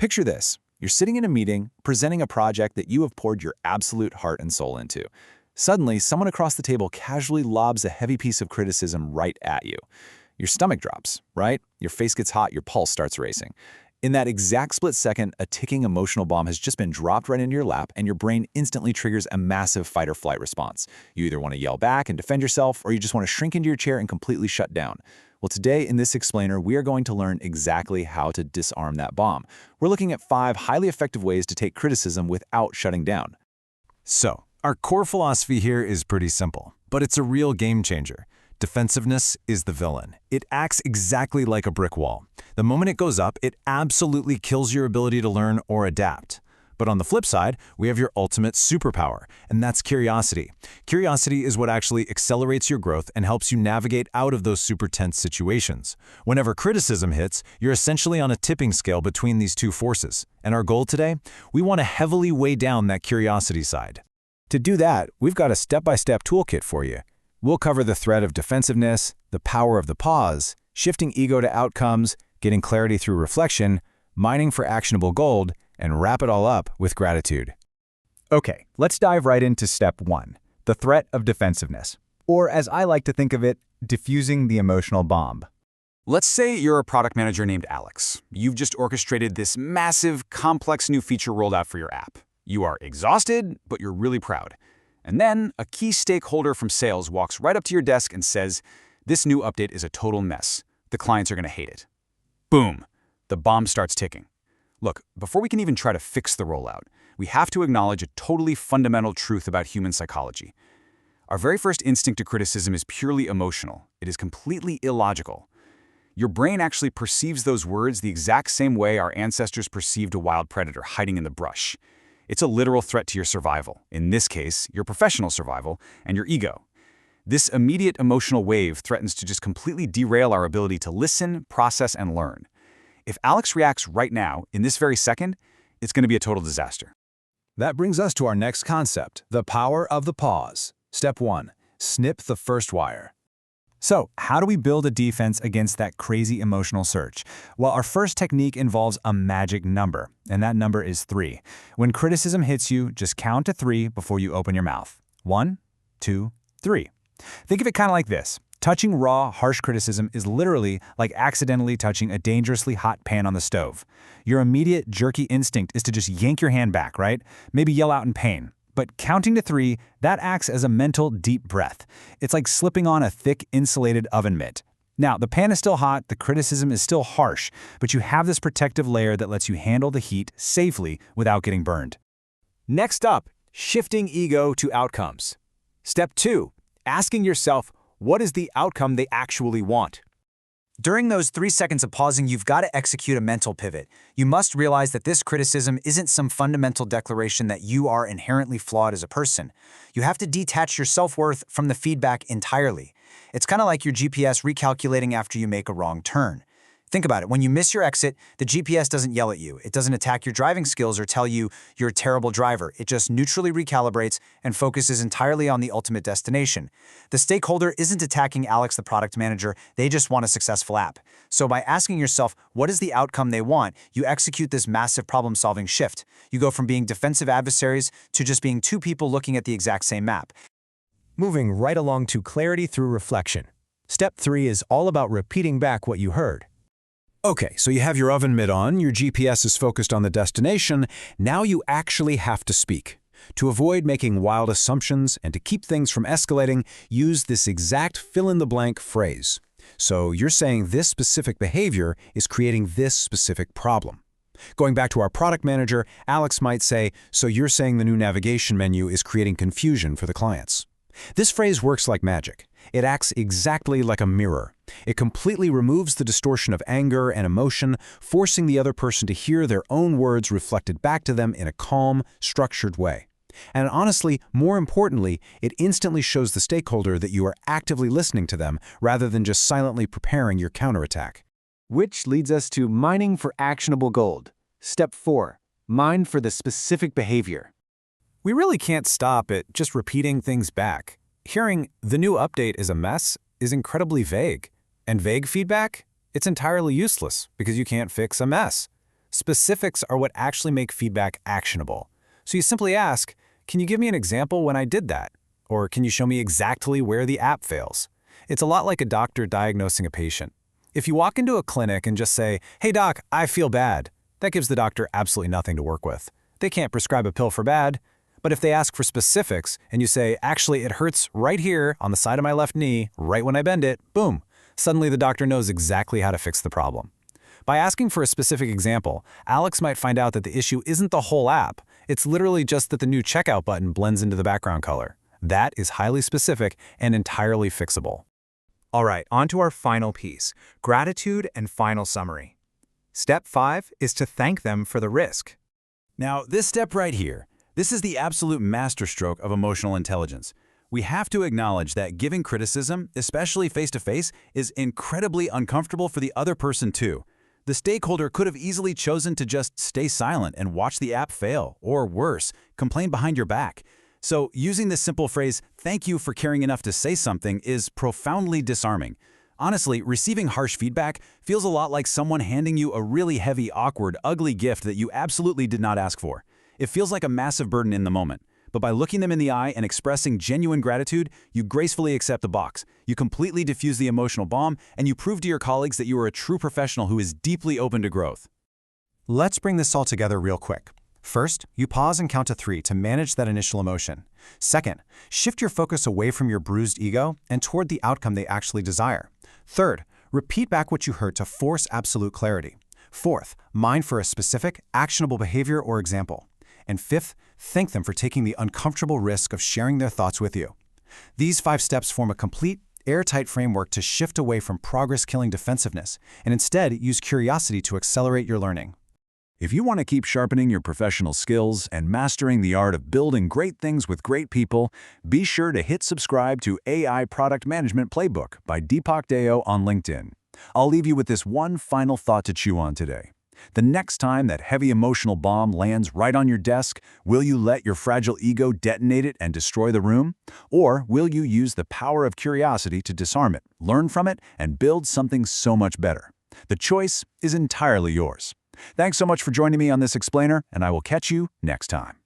Picture this. You're sitting in a meeting, presenting a project that you have poured your absolute heart and soul into. Suddenly, someone across the table casually lobs a heavy piece of criticism right at you. Your stomach drops, right? Your face gets hot, your pulse starts racing. In that exact split second, a ticking emotional bomb has just been dropped right into your lap, and your brain instantly triggers a massive fight-or-flight response. You either want to yell back and defend yourself, or you just want to shrink into your chair and completely shut down. Well, today in this explainer, we are going to learn exactly how to disarm that bomb. We're looking at 5 highly effective ways to take criticism without shutting down. So, our core philosophy here is pretty simple, but it's a real game changer. Defensiveness is the villain. It acts exactly like a brick wall. The moment it goes up, it absolutely kills your ability to learn or adapt. But on the flip side, we have your ultimate superpower, and that's curiosity. Curiosity is what actually accelerates your growth and helps you navigate out of those super tense situations. Whenever criticism hits, you're essentially on a tipping scale between these two forces. And our goal today? We want to heavily weigh down that curiosity side. To do that, we've got a step-by-step toolkit for you. We'll cover the threat of defensiveness, the power of the pause, shifting ego to outcomes, getting clarity through reflection, mining for actionable gold, and wrap it all up with gratitude. Okay, let's dive right into step 1, the threat of defensiveness. Or as I like to think of it, diffusing the emotional bomb. Let's say you're a product manager named Alex. You've just orchestrated this massive, complex new feature rolled out for your app. You are exhausted, but you're really proud. And then a key stakeholder from sales walks right up to your desk and says, "This new update is a total mess. The clients are going to hate it." Boom! The bomb starts ticking. Look, before we can even try to fix the rollout, we have to acknowledge a totally fundamental truth about human psychology. Our very first instinct to criticism is purely emotional. It is completely illogical. Your brain actually perceives those words the exact same way our ancestors perceived a wild predator hiding in the brush. It's a literal threat to your survival, in this case, your professional survival, and your ego. This immediate emotional wave threatens to just completely derail our ability to listen, process, and learn. If Alex reacts right now, in this very second, it's going to be a total disaster. That brings us to our next concept, the power of the pause. Step 1, snip the first wire. So, how do we build a defense against that crazy emotional surge? Well, our first technique involves a magic number, and that number is 3. When criticism hits you, just count to 3 before you open your mouth. 1, 2, 3. Think of it kind of like this. Touching raw, harsh criticism is literally like accidentally touching a dangerously hot pan on the stove. Your immediate, jerky instinct is to just yank your hand back, right? Maybe yell out in pain. But counting to 3, that acts as a mental deep breath. It's like slipping on a thick, insulated oven mitt. Now, the pan is still hot, the criticism is still harsh, but you have this protective layer that lets you handle the heat safely without getting burned. Next up, shifting ego to outcomes. Step 2, asking yourself, what is the outcome they actually want? During those 3 seconds of pausing, you've got to execute a mental pivot. You must realize that this criticism isn't some fundamental declaration that you are inherently flawed as a person. You have to detach your self-worth from the feedback entirely. It's kind of like your GPS recalculating after you make a wrong turn. Think about it. When you miss your exit, the GPS doesn't yell at you. It doesn't attack your driving skills or tell you you're a terrible driver. It just neutrally recalibrates and focuses entirely on the ultimate destination. The stakeholder isn't attacking Alex, the product manager. They just want a successful app. So by asking yourself, what is the outcome they want, you execute this massive problem-solving shift. You go from being defensive adversaries to just being 2 people looking at the exact same map. Moving right along to clarity through reflection. Step 3 is all about repeating back what you heard. Okay, so you have your oven mitt on, your GPS is focused on the destination, now you actually have to speak. To avoid making wild assumptions and to keep things from escalating, use this exact fill-in-the-blank phrase. So you're saying this specific behavior is creating this specific problem. Going back to our product manager, Alex might say, so you're saying the new navigation menu is creating confusion for the clients. This phrase works like magic. It acts exactly like a mirror. It completely removes the distortion of anger and emotion, forcing the other person to hear their own words reflected back to them in a calm, structured way. And honestly, more importantly, it instantly shows the stakeholder that you are actively listening to them rather than just silently preparing your counterattack. Which leads us to mining for actionable gold. Step 4, mine for the specific behavior. We really can't stop at just repeating things back. Hearing "the new update is a mess" is incredibly vague. And vague feedback? It's entirely useless because you can't fix a mess. Specifics are what actually make feedback actionable. So you simply ask, can you give me an example when I did that? Or can you show me exactly where the app fails? It's a lot like a doctor diagnosing a patient. If you walk into a clinic and just say, hey doc, I feel bad, that gives the doctor absolutely nothing to work with. They can't prescribe a pill for bad. But if they ask for specifics and you say, actually it hurts right here on the side of my left knee, right when I bend it, boom, suddenly the doctor knows exactly how to fix the problem. By asking for a specific example, Alex might find out that the issue isn't the whole app. It's literally just that the new checkout button blends into the background color. That is highly specific and entirely fixable. All right, on to our final piece, gratitude and final summary. Step 5 is to thank them for the risk. Now, this step right here, this is the absolute masterstroke of emotional intelligence. We have to acknowledge that giving criticism, especially face-to-face, is incredibly uncomfortable for the other person too. The stakeholder could have easily chosen to just stay silent and watch the app fail, or worse, complain behind your back. So using this simple phrase, thank you for caring enough to say something, is profoundly disarming. Honestly, receiving harsh feedback feels a lot like someone handing you a really heavy, awkward, ugly gift that you absolutely did not ask for. It feels like a massive burden in the moment. But by looking them in the eye and expressing genuine gratitude, you gracefully accept the box. You completely diffuse the emotional bomb, and you prove to your colleagues that you are a true professional who is deeply open to growth. Let's bring this all together real quick. First, you pause and count to 3 to manage that initial emotion. Second, shift your focus away from your bruised ego and toward the outcome they actually desire. Third, repeat back what you heard to force absolute clarity. Fourth, mind for a specific, actionable behavior or example. And fifth, thank them for taking the uncomfortable risk of sharing their thoughts with you. These 5 steps form a complete, airtight framework to shift away from progress-killing defensiveness and instead use curiosity to accelerate your learning. If you want to keep sharpening your professional skills and mastering the art of building great things with great people, be sure to hit subscribe to AI Product Management Playbook by Deepak Deo on LinkedIn. I'll leave you with this one final thought to chew on today. The next time that heavy emotional bomb lands right on your desk, will you let your fragile ego detonate it and destroy the room? Or will you use the power of curiosity to disarm it, learn from it, and build something so much better? The choice is entirely yours. Thanks so much for joining me on this explainer, and I will catch you next time.